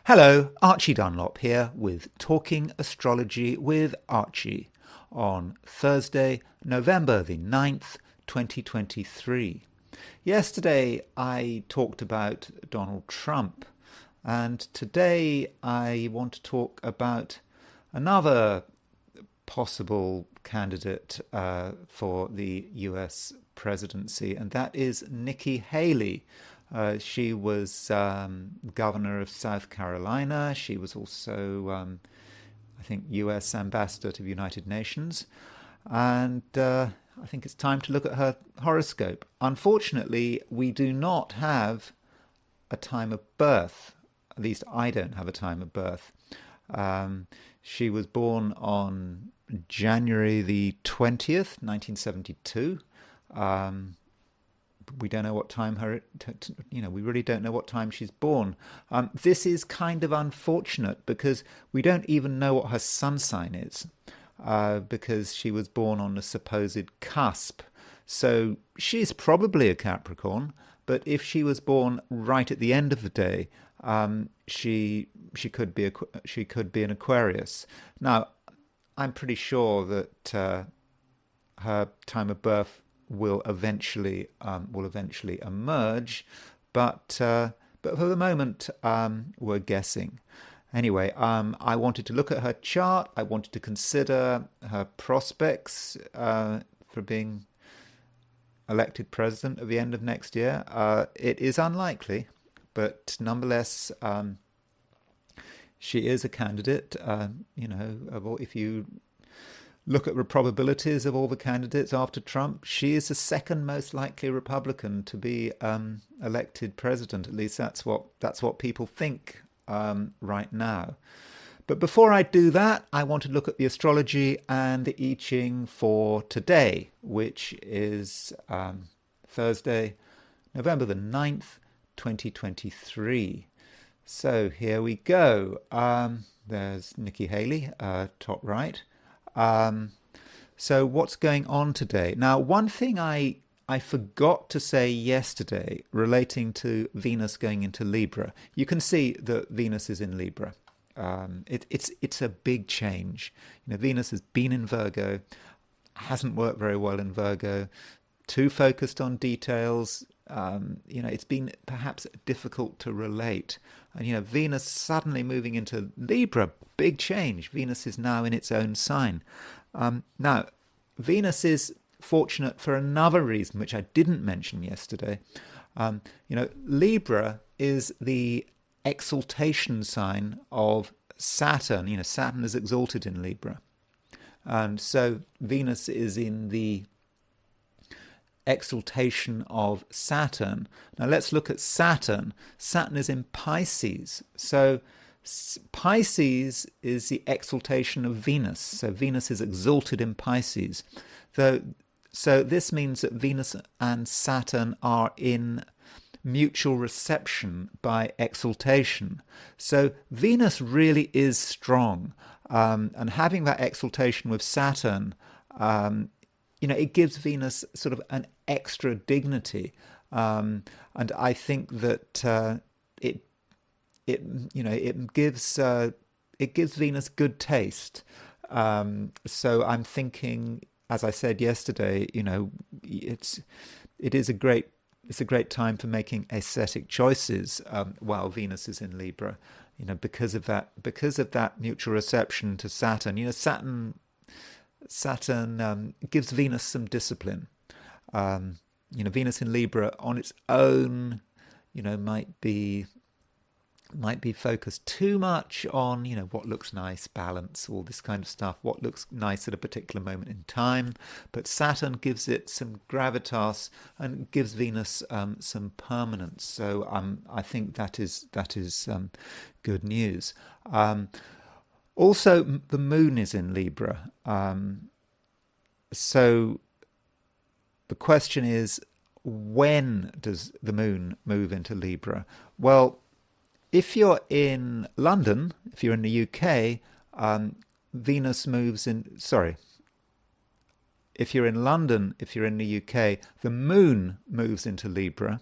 Hello, Archie Dunlop here with Talking Astrology with Archie on Thursday, November the 9th, 2023. Yesterday I talked about Donald Trump, and today I want to talk about another possible candidate for the US presidency, and that is Nikki Haley. She was governor of South Carolina. She was also, I think, US ambassador to the United Nations. And I think it's time to look at her horoscope. Unfortunately, we do not have a time of birth. At least I don't have a time of birth. She was born on January the 20th, 1972. We don't know what time we really don't know what time she's born. This is kind of unfortunate because we don't even know what her sun sign is, because she was born on a supposed cusp. So she's probably a Capricorn, but if she was born right at the end of the day, she could be an Aquarius. Now, I'm pretty sure that her time of birth will eventually emerge, but for the moment we're guessing. Anyway, I wanted to look at her chart. I wanted to consider her prospects for being elected president at the end of next year. It is unlikely, but nonetheless, she is a candidate. If you look at the probabilities of all the candidates after Trump, she is the second most likely Republican to be elected president. At least that's what people think right now. But before I do that, I want to look at the astrology and the I Ching for today, which is Thursday, November the 9th, 2023. So here we go. There's Nikki Haley, top right. So what's going on today? Now, one thing I forgot to say yesterday relating to Venus going into Libra. You can see that Venus is in Libra. It's a big change. Venus has been in Virgo, hasn't worked very well in Virgo, too focused on details. It's been perhaps difficult to relate. And, Venus suddenly moving into Libra, big change. Venus is now in its own sign. Now, Venus is fortunate for another reason, which I didn't mention yesterday. Libra is the exaltation sign of Saturn. Saturn is exalted in Libra. And so Venus is in the exaltation of Saturn. Now let's look at Saturn. Saturn is in Pisces. So Pisces is the exaltation of Venus. So Venus is exalted in Pisces. So this means that Venus and Saturn are in mutual reception by exaltation. So Venus really is strong. And having that exaltation with Saturn, it gives Venus sort of an extra dignity, and I think that it gives Venus good taste. So I'm thinking, as I said yesterday, it's a great time for making aesthetic choices while Venus is in Libra, because of that mutual reception to Saturn. Saturn gives Venus some discipline. Venus in Libra on its own, might be focused too much on, what looks nice, balance, all this kind of stuff, what looks nice at a particular moment in time. But Saturn gives it some gravitas and gives Venus some permanence. So I think that is good news. Also, the moon is in Libra. So the question is, when does the moon move into Libra? Well, if you're in London, if you're in the UK, Venus moves in... Sorry. If you're in London, if you're in the UK, the moon moves into Libra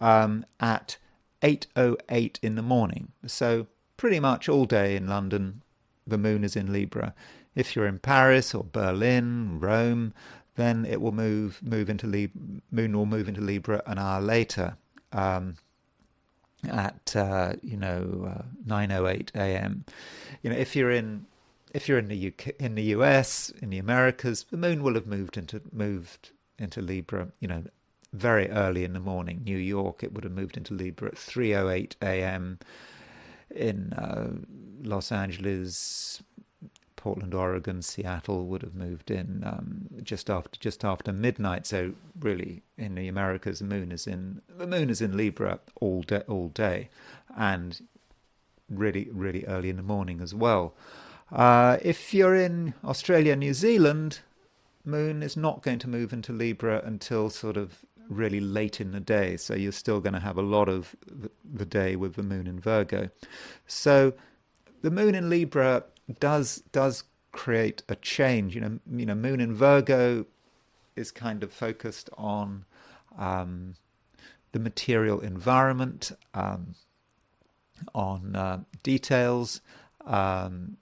at 8:08 in the morning. So pretty much all day in London, the moon is in Libra. If you're in Paris or Berlin, Rome, then it will move into moon will move into Libra an hour later, at 9:08 a.m. If you're in the UK, in the US, in the Americas, the moon will have moved into Libra, very early in the morning. New York, it would have moved into Libra at 3:08 a.m. In Los Angeles, Portland, Oregon, Seattle would have moved in just after midnight. So really, in the Americas, the moon is in Libra all day, and really, really early in the morning as well. If you're in Australia, New Zealand, moon is not going to move into Libra until sort of really late in the day. So you're still going to have a lot of the day with the moon in Virgo. So the moon in Libra does create a change. Moon in Virgo is kind of focused on the material environment, on details, and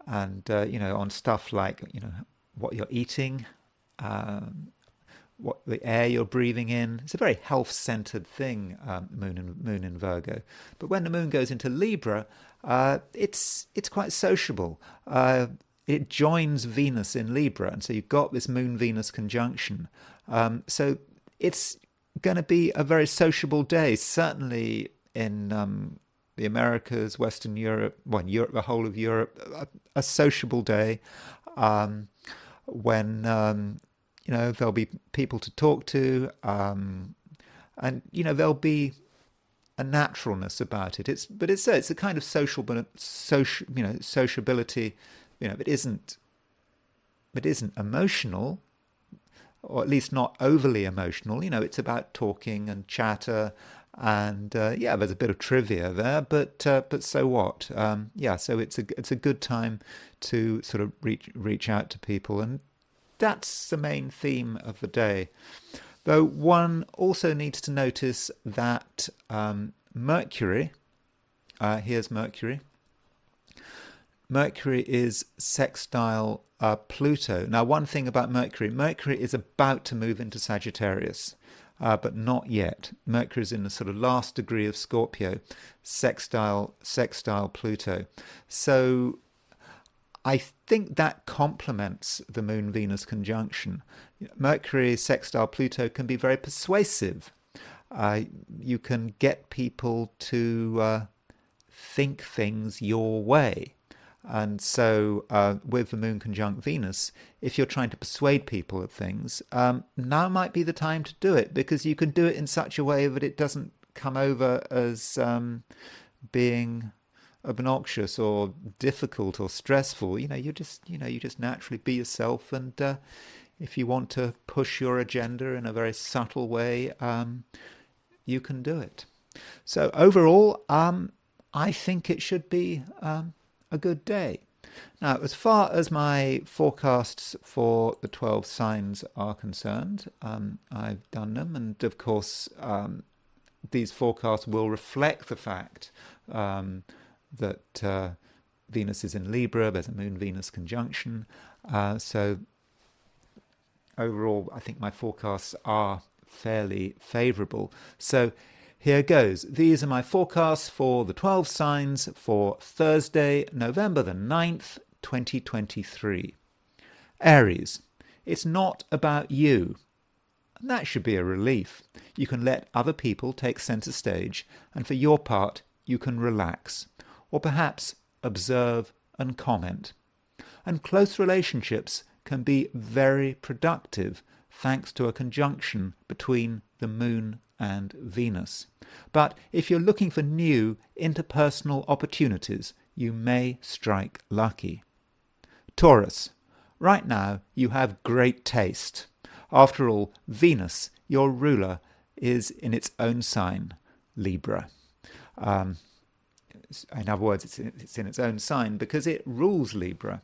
on stuff like what you're eating, what the air you're breathing in. It's a very health-centered thing, moon in Virgo. But when the moon goes into Libra, it's quite sociable. It joins Venus in Libra, and so you've got this Moon-Venus conjunction. So it's going to be a very sociable day, certainly in the Americas, Western Europe, Europe, the whole of Europe, a sociable day when there'll be people to talk to, and there'll be a naturalness about it. It's a kind of sociability, that isn't emotional, or at least not overly emotional. It's about talking and chatter, and there's a bit of trivia there, but so what? So it's a good time to sort of reach out to people, and that's the main theme of the day. Though one also needs to notice that Mercury, here's Mercury. Mercury is sextile Pluto. Now, one thing about Mercury is about to move into Sagittarius, but not yet. Mercury is in the sort of last degree of Scorpio, sextile Pluto. So I think that complements the Moon-Venus conjunction. Mercury sextile Pluto can be very persuasive. You can get people to think things your way. And so with the Moon conjunct Venus, if you're trying to persuade people of things, now might be the time to do it, because you can do it in such a way that it doesn't come over as being obnoxious or difficult or stressful. You just naturally be yourself, and if you want to push your agenda in a very subtle way, you can do it. So overall, I think it should be a good day. Now, as far as my forecasts for the 12 signs are concerned, I've done them, and of course these forecasts will reflect the fact that Venus is in Libra. There's a Moon-Venus conjunction, so overall I think my forecasts are fairly favourable. So here goes. These are my forecasts for the 12 signs for Thursday, November the 9th, 2023. Aries, it's not about you. And that should be a relief. You can let other people take centre stage, and for your part, you can relax, or perhaps observe and comment. And close relationships can be very productive thanks to a conjunction between the Moon and Venus. But if you're looking for new interpersonal opportunities, you may strike lucky. Taurus, right now you have great taste. After all, Venus, your ruler, is in its own sign, Libra. In other words, it's in its own sign because it rules Libra.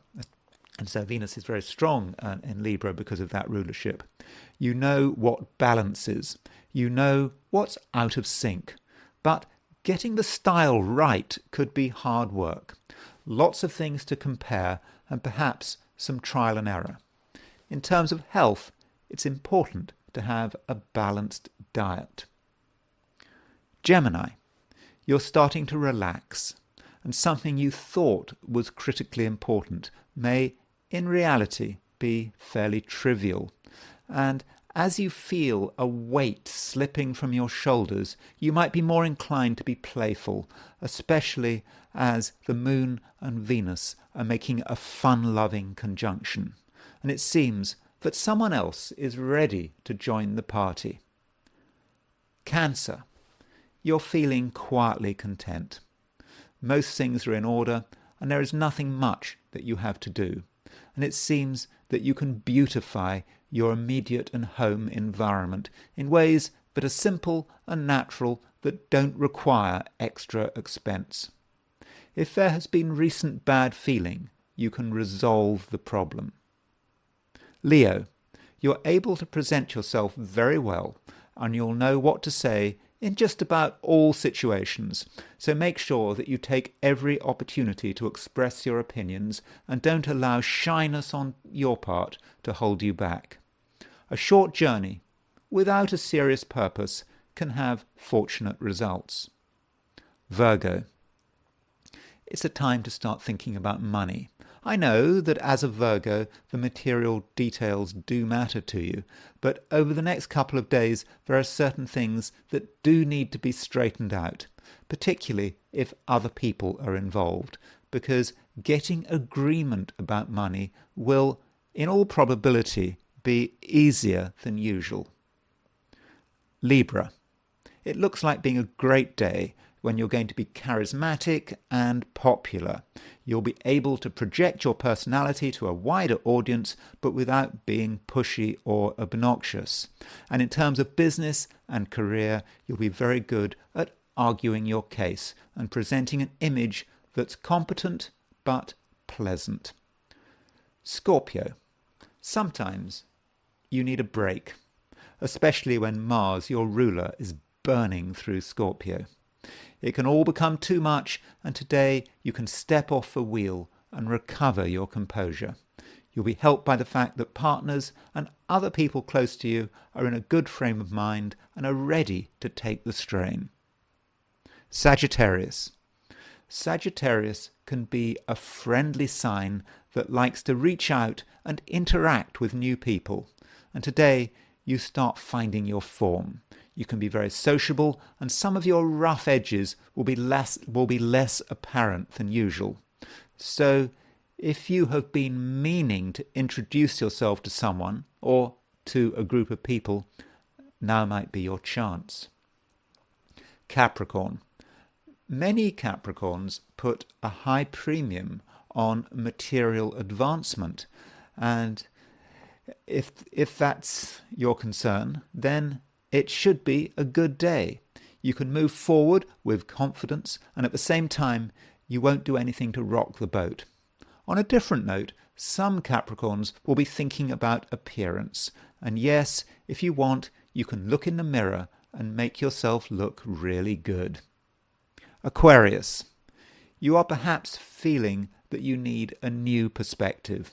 And so Venus is very strong in Libra because of that rulership. You know what balance is. You know what's out of sync. But Getting the style right could be hard work. Lots of things to compare and perhaps some trial and error. In terms of health, it's important to have a balanced diet. Gemini, you're starting to relax, and something you thought was critically important may, in reality, be fairly trivial. And as you feel a weight slipping from your shoulders, you might be more inclined to be playful, especially as the Moon and Venus are making a fun-loving conjunction. And it seems that someone else is ready to join the party. Cancer, you're feeling quietly content. Most things are in order, and there is nothing much that you have to do. And it seems that you can beautify your immediate and home environment in ways that are simple and natural, that don't require extra expense. If there has been recent bad feeling, you can resolve the problem. Leo, you're able to present yourself very well, and you'll know what to say in just about all situations, so make sure that you take every opportunity to express your opinions and don't allow shyness on your part to hold you back. A short journey, without a serious purpose, can have fortunate results. Virgo, it's a time to start thinking about money. I know that as a Virgo, the material details do matter to you, but over the next couple of days there are certain things that do need to be straightened out, particularly if other people are involved, because getting agreement about money will, in all probability, be easier than usual. Libra, it looks like being a great day when you're going to be charismatic and popular. You'll be able to project your personality to a wider audience, but without being pushy or obnoxious. And in terms of business and career, you'll be very good at arguing your case and presenting an image that's competent but pleasant. Scorpio, sometimes you need a break, especially when Mars, your ruler, is burning through Scorpio. It can all become too much, and today you can step off the wheel and recover your composure. You'll be helped by the fact that partners and other people close to you are in a good frame of mind and are ready to take the strain. Sagittarius. Sagittarius can be a friendly sign that likes to reach out and interact with new people. And today you start finding your form. You can be very sociable, and some of your rough edges will be less apparent than usual. So if you have been meaning to introduce yourself to someone or to a group of people, now might be your chance. Capricorn. Many Capricorns put a high premium on material advancement, and if that's your concern, then it should be a good day. You can move forward with confidence, and at the same time, you won't do anything to rock the boat. On a different note, some Capricorns will be thinking about appearance. And yes, if you want, you can look in the mirror and make yourself look really good. Aquarius, you are perhaps feeling that you need a new perspective.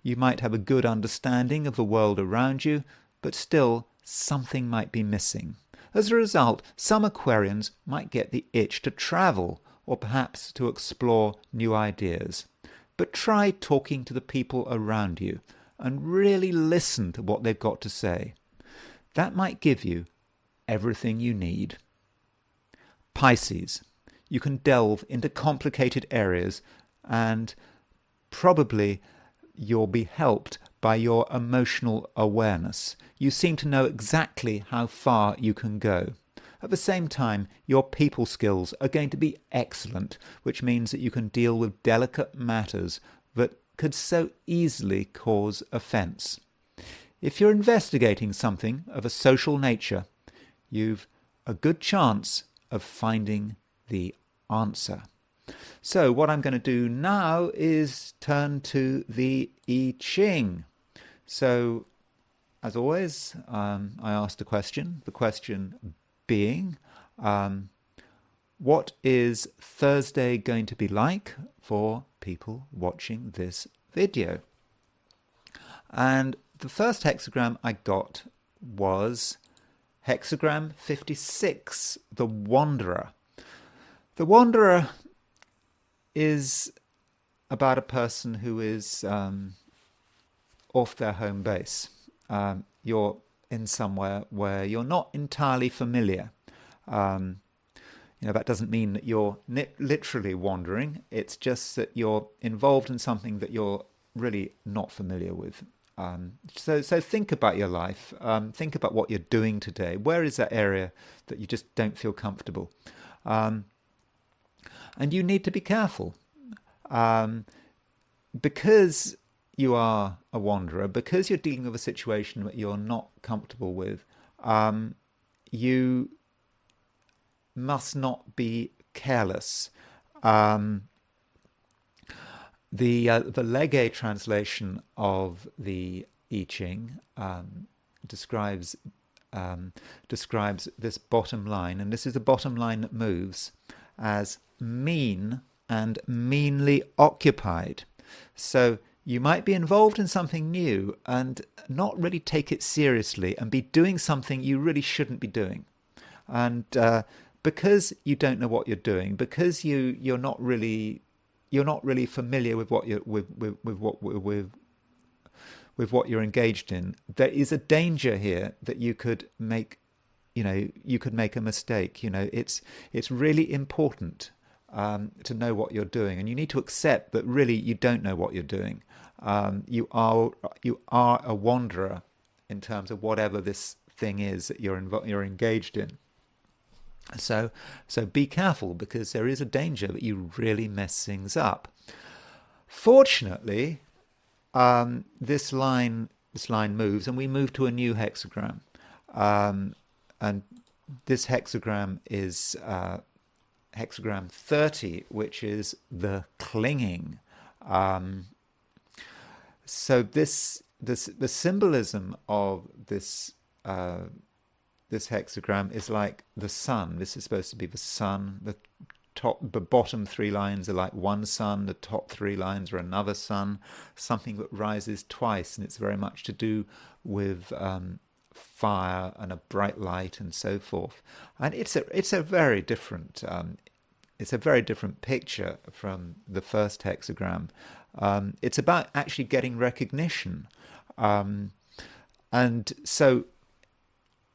You might have a good understanding of the world around you, but still something might be missing. As a result, some Aquarians might get the itch to travel or perhaps to explore new ideas. But try talking to the people around you and really listen to what they've got to say. That might give you everything you need. Pisces, you can delve into complicated areas, and probably you'll be helped by your emotional awareness. You seem to know exactly how far you can go. At the same time, your people skills are going to be excellent, which means that you can deal with delicate matters that could so easily cause offence. If you're investigating something of a social nature, you've a good chance of finding the answer. So what I'm going to do now is turn to the I Ching. So, as always, I asked a question, the question being, what is Thursday going to be like for people watching this video? And the first hexagram I got was hexagram 56, the Wanderer. The Wanderer is about a person who is off their home base. You're in somewhere where you're not entirely familiar. That doesn't mean that you're literally wandering. It's just that you're involved in something that you're really not familiar with. So think about your life. Think about what you're doing today. Where is that area that you just don't feel comfortable? And you need to be careful. Because you are a wanderer, because you're dealing with a situation that you're not comfortable with, you must not be careless. The Legge translation of the I Ching describes this bottom line, and this is the bottom line that moves, as mean and meanly occupied. So you might be involved in something new and not really take it seriously and be doing something you really shouldn't be doing. And because you don't know what you're doing, because you're not really familiar with what what you're engaged in, there is a danger here that you could make a mistake. It's really important to know what you're doing, and you need to accept that really you don't know what you're doing. You are a wanderer in terms of whatever this thing is that you're engaged in. So be careful, because there is a danger that you really mess things up. Fortunately, this line moves, and we move to a new hexagram, and this hexagram is hexagram 30, which is the clinging. So the symbolism of this hexagram is like the sun. This is supposed to be the sun. The bottom three lines are like one sun. The top three lines are another sun. Something that rises twice, and it's very much to do with fire and a bright light and so forth. And it's a very different picture from the first hexagram. It's about actually getting recognition, and so.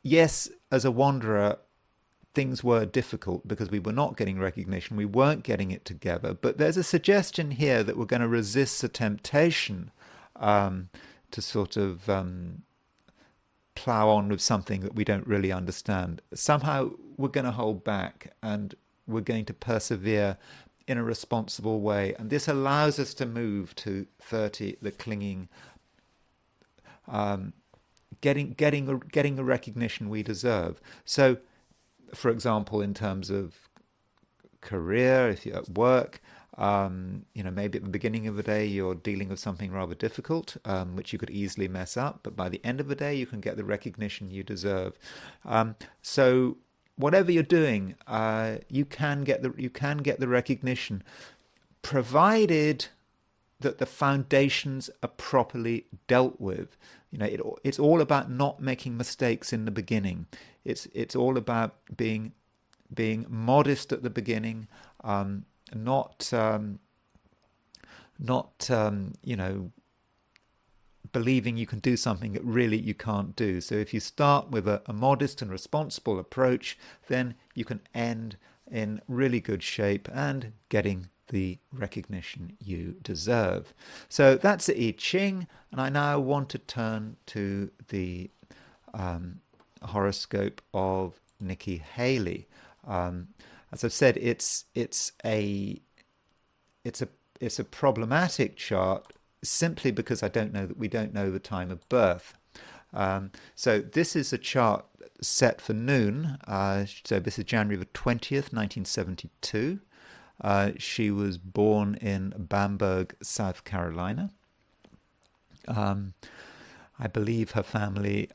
Yes, as a wanderer, things were difficult because we were not getting recognition. We weren't getting it together. But there's a suggestion here that we're going to resist the temptation to sort of plow on with something that we don't really understand. Somehow we're going to hold back, and we're going to persevere in a responsible way. And this allows us to move to 30, the clinging, getting the recognition we deserve. So, for example, in terms of career, if you're at work, maybe at the beginning of the day you're dealing with something rather difficult, which you could easily mess up, but by the end of the day you can get the recognition you deserve. So whatever you're doing, you can get the recognition, provided that the foundations are properly dealt with. It's all about not making mistakes in the beginning. It's all about being modest at the beginning, not believing you can do something that really you can't do. So if you start with a modest and responsible approach, then you can end in really good shape and getting the recognition you deserve. So that's the I Ching, and I now want to turn to the horoscope of Nikki Haley. As I've said, it's a problematic chart simply because we don't know the time of birth. So this is a chart set for noon. So this is January the 20th, 1972. She was born in Bamberg, South Carolina. I believe her family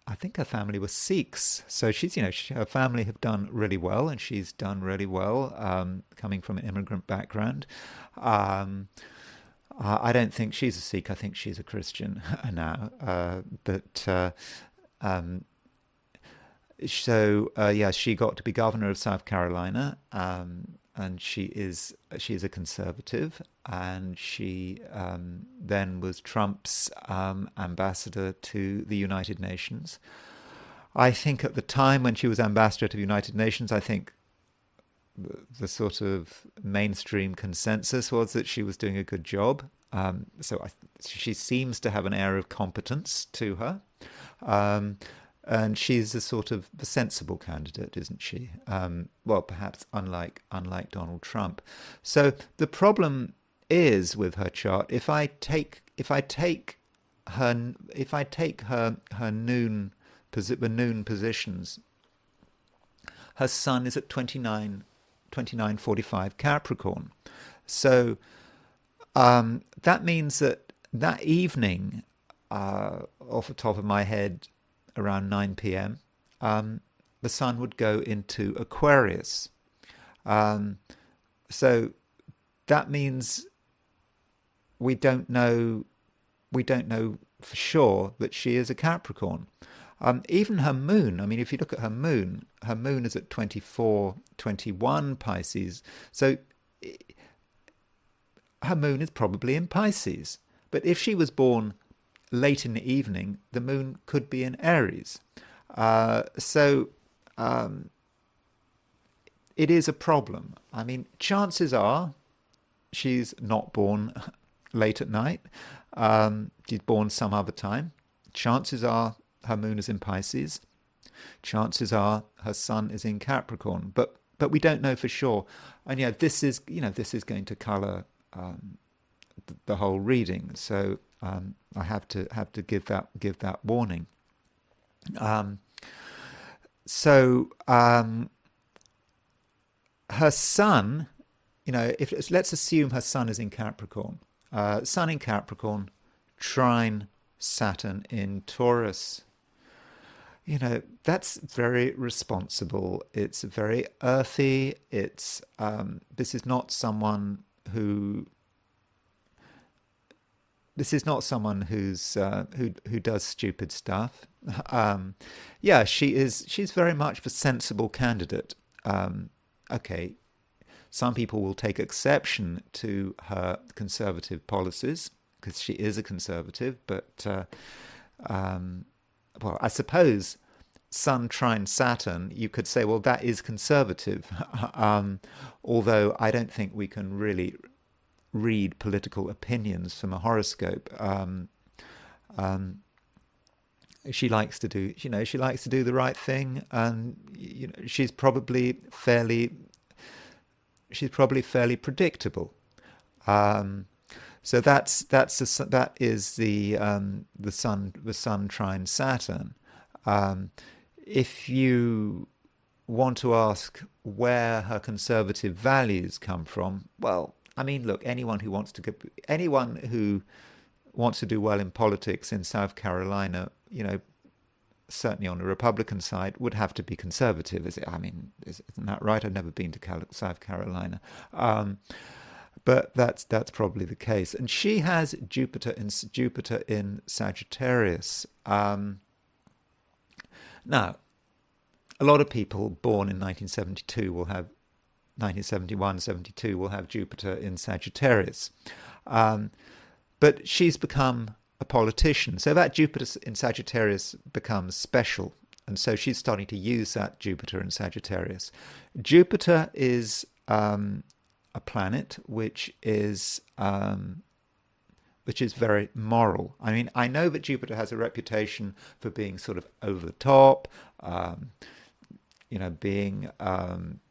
I think her family were Sikhs, so she's, her family have done really well, and she's done really well, coming from an immigrant background. Um, I don't think she's a Sikh. I think she's a Christian now. But um, yeah, she got to be governor of South Carolina, and she's a conservative, and she then was Trump's ambassador to the United Nations. I think at the time when she was ambassador to the United Nations, I think the sort of mainstream consensus was that she was doing a good job. She seems to have an air of competence to her. Um, and she's a sort of the sensible candidate, isn't she? Well, perhaps unlike Donald Trump. So the problem is with her chart. If I take her noon positions, her sun is at 29:45 Capricorn. So that means that evening, off the top of my head, around 9 p.m., the sun would go into Aquarius. Um, so that means we don't know for sure that she is a Capricorn. Even her moon, I mean, if you look at her moon is at 24:21 Pisces. So her moon is probably in Pisces. But if she was born late in the evening, the moon could be in Aries. So it is a problem. I mean, chances are she's not born late at night. She's born some other time. Chances are her moon is in Pisces. Chances are her sun is in Capricorn. But we don't know for sure. And this is going to colour the whole reading. So I have to give that warning. Her sun, let's assume her sun is in Capricorn. Sun in Capricorn, trine Saturn in Taurus. That's very responsible. It's very earthy. This is not someone who. This is not someone who does stupid stuff. She's very much a sensible candidate. Okay, some people will take exception to her conservative policies because she is a conservative, but well, I suppose Sun trine Saturn, you could say, well, that is conservative. Although I don't think we can really read political opinions from a horoscope. She likes to do the right thing, and she's probably fairly predictable. So that is the sun trine Saturn. If you want to ask where her conservative values come from, well, I mean, look, anyone who wants to do well in politics in South Carolina, certainly on the Republican side, would have to be conservative. Isn't that right? I've never been to South Carolina, but that's probably the case. And she has Jupiter in Sagittarius. Now, a lot of people born in 1972 will have 1971, 72 will have Jupiter in Sagittarius. But she's become a politician. So that Jupiter in Sagittarius becomes special. And so she's starting to use that Jupiter in Sagittarius. Jupiter is a planet which is very moral. I mean, I know that Jupiter has a reputation for being sort of over the top, being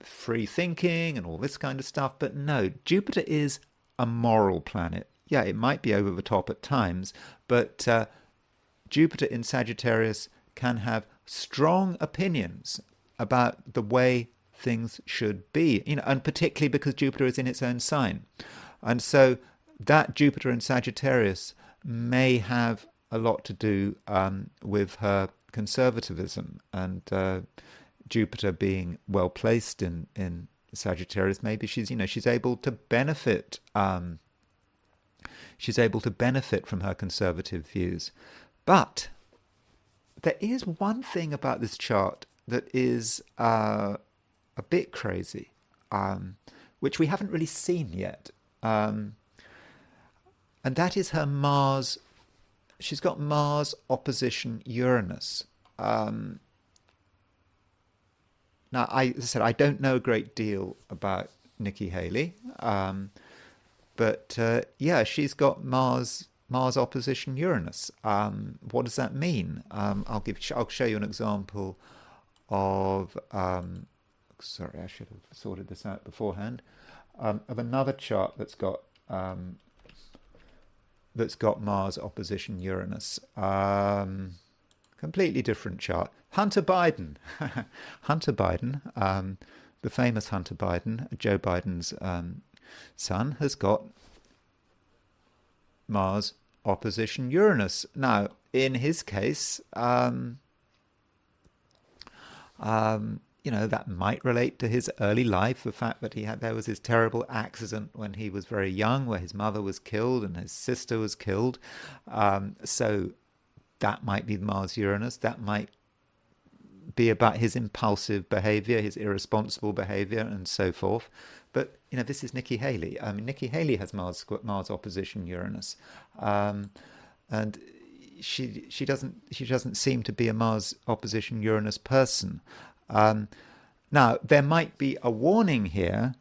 free thinking and all this kind of stuff. But no, Jupiter is a moral planet. Yeah, it might be over the top at times, but Jupiter in Sagittarius can have strong opinions about the way things should be, and particularly because Jupiter is in its own sign. And so that Jupiter in Sagittarius may have a lot to do with her conservatism, and Jupiter being well placed in Sagittarius, maybe she's able to benefit. She's able to benefit from her conservative views. But there is one thing about this chart that is a bit crazy, which we haven't really seen yet. And that is her Mars. She's got Mars opposition Uranus. Now, as I said, I don't know a great deal about Nikki Haley. But yeah, she's got Mars opposition Uranus. What does that mean? I'll show you an example of. Sorry, I should have sorted this out beforehand. Of another chart that's got Mars opposition Uranus. Completely different chart. Hunter Biden, Hunter Biden, the famous Hunter Biden, Joe Biden's son, has got Mars opposition Uranus. Now, in his case, that might relate to his early life, the fact that there was this terrible accident when he was very young, where his mother was killed and his sister was killed. So that might be Mars Uranus. That might be about his impulsive behavior, his irresponsible behavior, and so forth. But this is Nikki Haley. I mean, Nikki Haley has Mars opposition Uranus, and she doesn't seem to be a Mars opposition Uranus person. Now, there might be a warning here.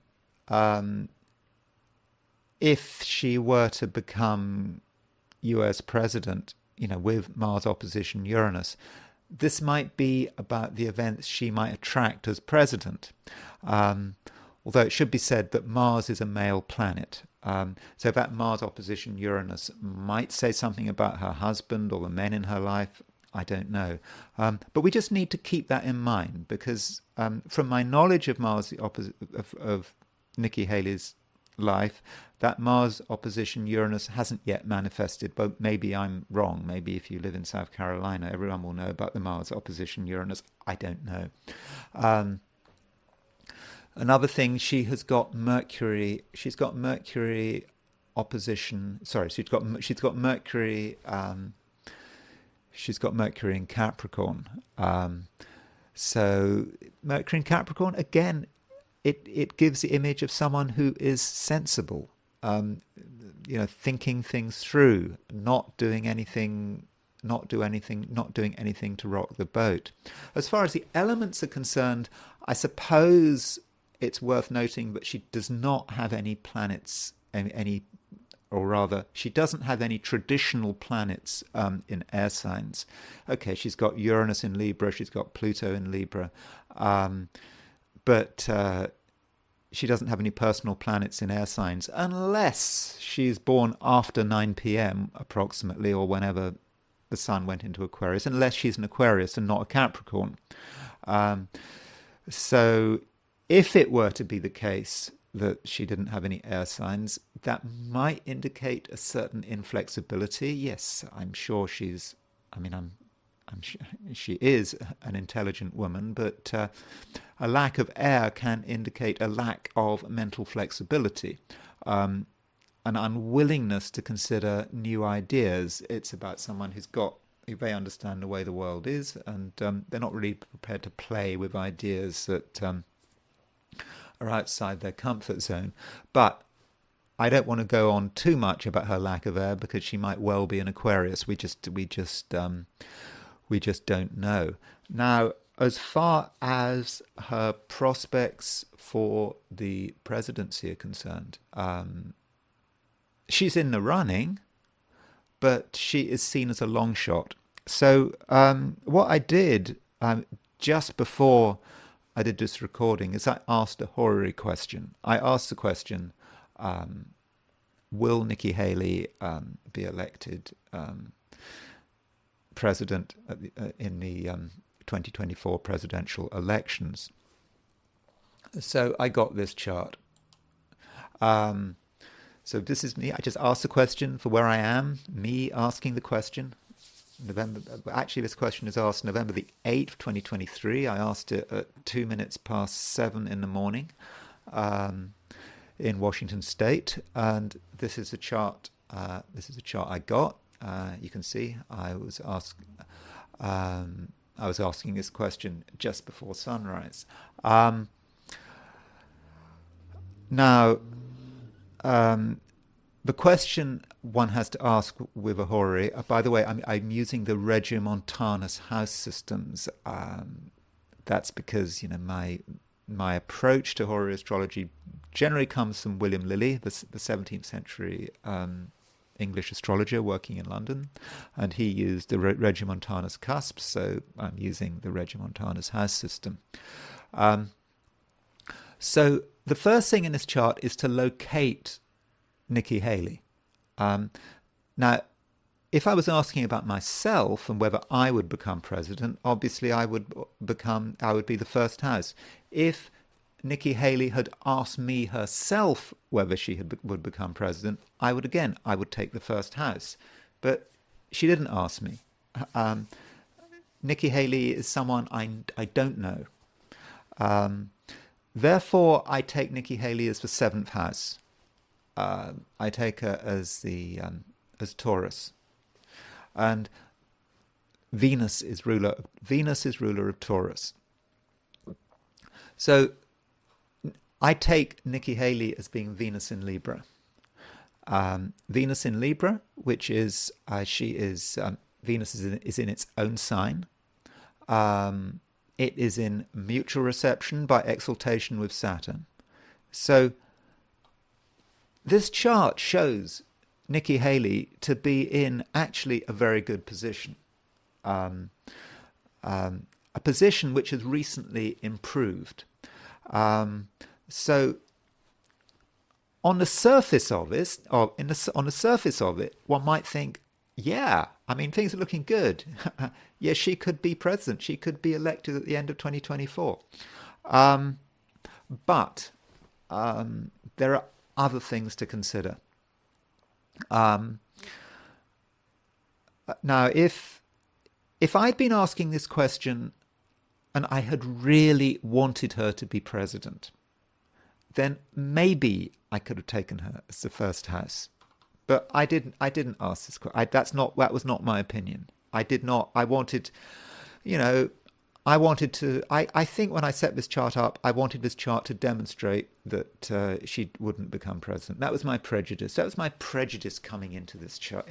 If she were to become US president, with Mars opposition Uranus, this might be about the events she might attract as president. Although it should be said that Mars is a male planet. So that Mars opposition Uranus might say something about her husband or the men in her life. I don't know. But we just need to keep that in mind, because from my knowledge of of Nikki Haley's life, that Mars opposition Uranus hasn't yet manifested. But maybe I'm wrong. Maybe if you live in South Carolina, everyone will know about the Mars opposition Uranus. I don't know. Another thing, she has got Mercury. She's got Mercury opposition. Sorry, she's got Mercury. She's got Mercury in Capricorn. So Mercury in Capricorn, again, it gives the image of someone who is sensible, thinking things through, not doing anything to rock the boat. As far as the elements are concerned, I suppose it's worth noting that she does not have any planets, or rather, she doesn't have any traditional planets in air signs. Okay, she's got Uranus in Libra, she's got Pluto in Libra, but she doesn't have any personal planets in air signs, unless she's born after 9 p.m. approximately, or whenever the sun went into Aquarius, unless she's an Aquarius and not a Capricorn. So if it were to be the case that she didn't have any air signs, that might indicate a certain inflexibility. Yes, I'm sure she is an intelligent woman, but a lack of air can indicate a lack of mental flexibility, an unwillingness to consider new ideas. It's about someone they understand the way the world is, and they're not really prepared to play with ideas that are outside their comfort zone. But I don't want to go on too much about her lack of air, because she might well be an Aquarius. We just don't know. Now, as far as her prospects for the presidency are concerned, she's in the running, but she is seen as a long shot. So what I did just before I did this recording is I asked a horary question. I asked the question, will Nikki Haley be elected president in the 2024 presidential elections? So I got this chart. So this is me. I just asked the question for where I am, me asking the question. November. Actually, this question is asked November the 8th, 2023. I asked it at 2 minutes past 7 in the morning in Washington State, and this is the chart. This is the chart I got. You can see I was asking this question just before sunrise. Now, the question one has to ask with a horary, by the way, I'm using the Regiomontanus house systems. That's because, my approach to horary astrology generally comes from William Lilly, the 17th century English astrologer working in London, and he used the Regiomontanus cusps, so I'm using the Regiomontanus house system. So the first thing in this chart is to locate Nikki Haley. Now, if I was asking about myself and whether I would become president, obviously I would be the first house. If Nikki Haley had asked me herself whether she would become president, I would take the first house. But she didn't ask me. Nikki Haley is someone I don't know. Therefore, I take Nikki Haley as the 7th house. I take her as as Taurus, and Venus is ruler of Taurus. So I take Nikki Haley as being Venus in Libra. Venus in Libra, which is Venus is in its own sign. It is in mutual reception by exaltation with Saturn. So this chart shows Nikki Haley to be in actually a very good position, a position which has recently improved. So on the surface of it, one might think, yeah, things are looking good. Yeah, she could be president. She could be elected at the end of 2024. But there are other things to consider. Now, if I'd been asking this question and I had really wanted her to be president, then maybe I could have taken her as the first house. But I didn't ask this question. That was not my opinion. I did not. I wanted to. I think when I set this chart up, I wanted this chart to demonstrate that she wouldn't become president. That was my prejudice. That was my prejudice coming into this chart.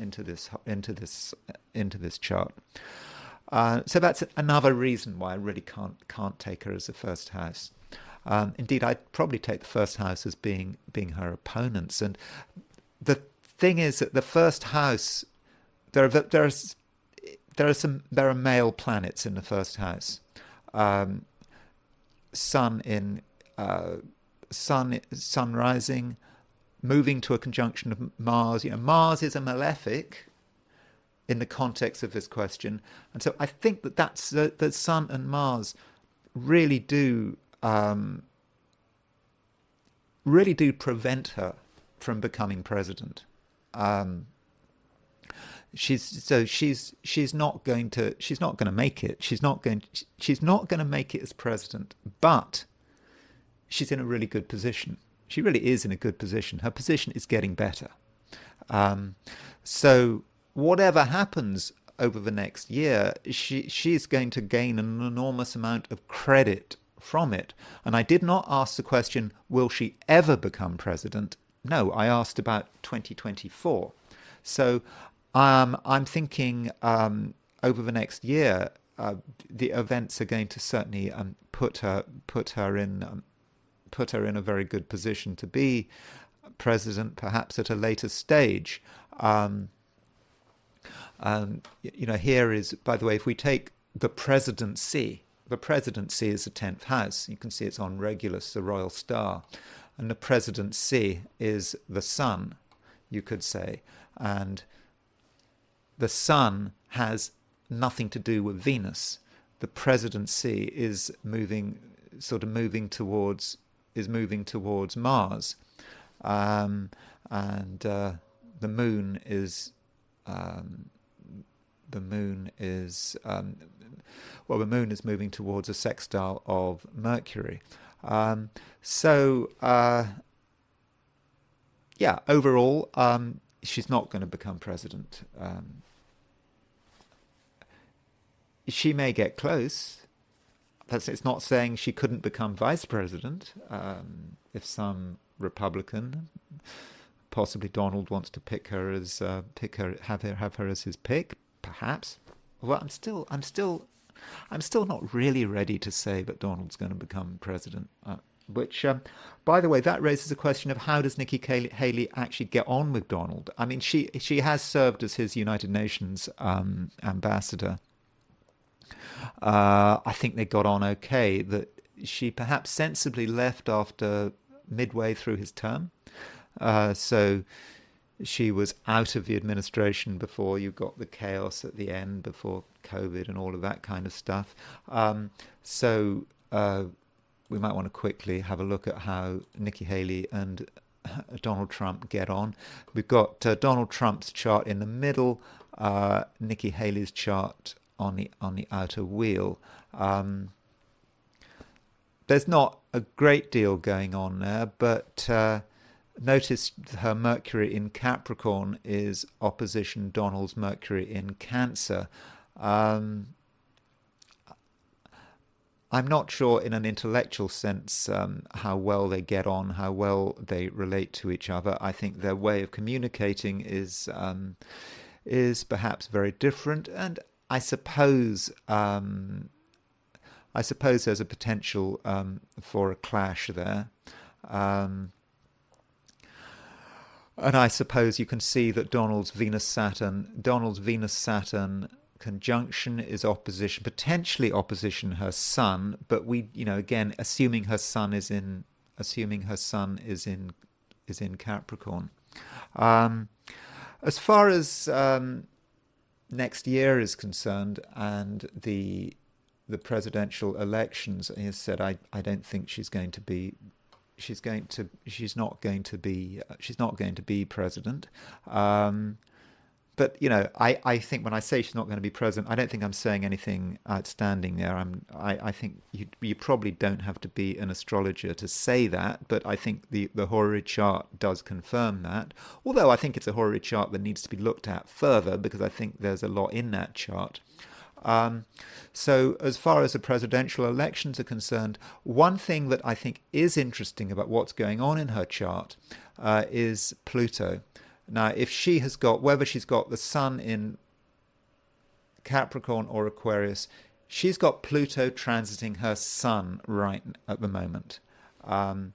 So that's another reason why I really can't take her as the first house. Indeed, I'd probably take the first house as being her opponents. And the thing is that the first house, there are male planets in the first house. Sun rising, moving to a conjunction of Mars. Mars is a malefic in the context of this question, and so I think that's the Sun and Mars really do prevent her from becoming president. She's not going to make it. She's not going to make it as president, but she's in a really good position. She really is in a good position. Her position is getting better. So whatever happens over the next year, she's going to gain an enormous amount of credit from it. And I did not ask the question, will she ever become president? No, I asked about 2024. So I'm thinking over the next year, the events are going to certainly put her in a very good position to be president, perhaps at a later stage. Here is, by the way, if we take the presidency is the 10th house. You can see it's on Regulus, the royal star, and the presidency is the sun, you could say, and the sun has nothing to do with Venus. The presidency is moving towards Mars, and the moon is the moon is the moon is moving towards a sextile of Mercury. So yeah, overall, she's not going to become president. She may get close. It's not saying she couldn't become vice president if some Republican, possibly Donald, wants to pick her as have her as his pick, perhaps. Well, I'm still not really ready to say that Donald's going to become president. Which, by the way, that raises a question of how does Nikki Haley actually get on with Donald? I mean, she has served as his United Nations ambassador. I think they got on okay. That she perhaps sensibly left after midway through his term. So she was out of the administration before you got the chaos at the end, before COVID and all of that kind of stuff. So we might want to quickly have a look at how Nikki Haley and Donald Trump get on. We've got Donald Trump's chart in the middle, Nikki Haley's chart on the outer wheel. There's not a great deal going on there, but notice her Mercury in Capricorn is opposition Donald's Mercury in Cancer. I'm not sure in an intellectual sense how well they get on, how well they relate to each other. I think their way of communicating is perhaps very different, and I suppose there's a potential for a clash there. And I suppose you can see that Donald's Venus-Saturn conjunction is potentially opposition her sun, but again, assuming her sun is in Capricorn. As far as next year is concerned and the presidential elections, as I said, I don't think she's not going to be president. But I think when I say she's not going to be president, I don't think I'm saying anything outstanding there. I think you probably don't have to be an astrologer to say that, but I think the horary chart does confirm that. Although I think it's a horary chart that needs to be looked at further, because I think there's a lot in that chart. So as far as the presidential elections are concerned, one thing that I think is interesting about what's going on in her chart is Pluto. Now, if she has got, whether she's got the sun in Capricorn or Aquarius, she's got Pluto transiting her sun right at the moment. Again,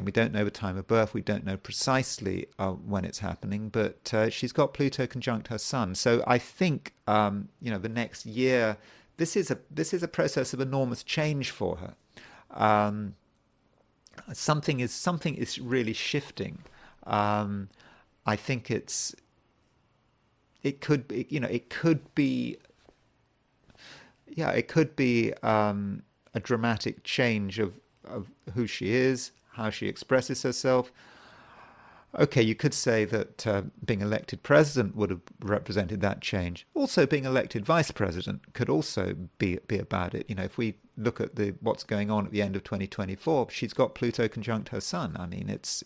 we don't know the time of birth. We don't know precisely when it's happening, but she's got Pluto conjunct her sun. So I think, the next year, this is a process of enormous change for her. Something is really shifting. I think it could be a dramatic change of who she is, how she expresses herself. Okay, you could say that being elected president would have represented that change. Also, being elected vice president could also be about it. If we look at what's going on at the end of 2024, she's got Pluto conjunct her sun. I mean, it's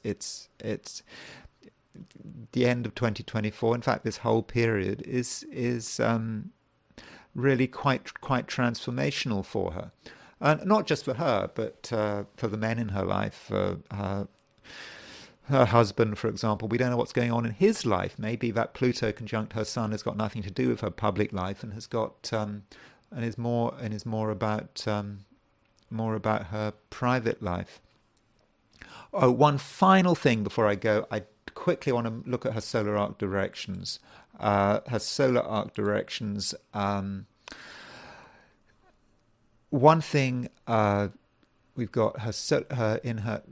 the end of 2024. In fact, this whole period is really quite transformational for her, not just for her, but for the men in her life. Her husband, for example, we don't know what's going on in his life. Maybe that Pluto conjunct her sun has got nothing to do with her public life, and has got and is more about her private life. Oh, one final thing before I go, I quickly want to look at her solar arc directions. Her solar arc directions. One thing we've got her in her.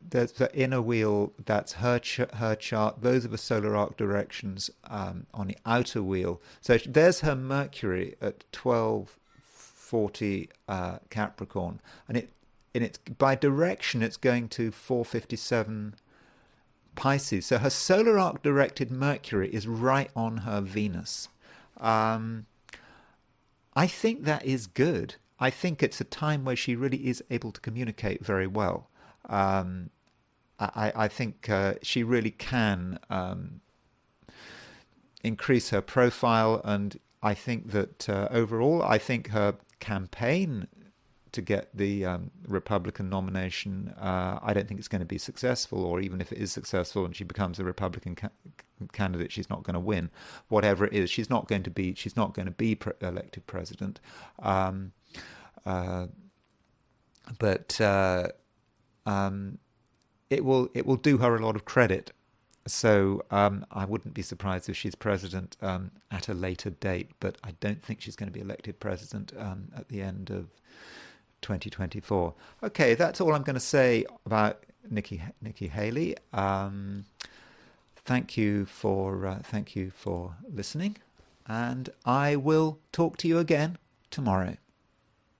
There's the inner wheel, that's her chart. Those are the solar arc directions on the outer wheel. So there's her Mercury at 1240 Capricorn, and it's by direction it's going to 457 Pisces. So her solar arc directed Mercury is right on her Venus. I think that is good. I think it's a time where she really is able to communicate very well. I think she really can increase her profile, and I think that overall, I think her campaign to get the Republican nomination, I don't think it's going to be successful, or even if it is successful and she becomes a Republican candidate, she's not going to win. Whatever it is, she's not going to be elected president. But it will do her a lot of credit. So I wouldn't be surprised if she's president at a later date, but I don't think she's going to be elected president at the end of 2024. Okay, that's all I'm going to say about Nikki Haley. Thank you for listening, and I will talk to you again tomorrow.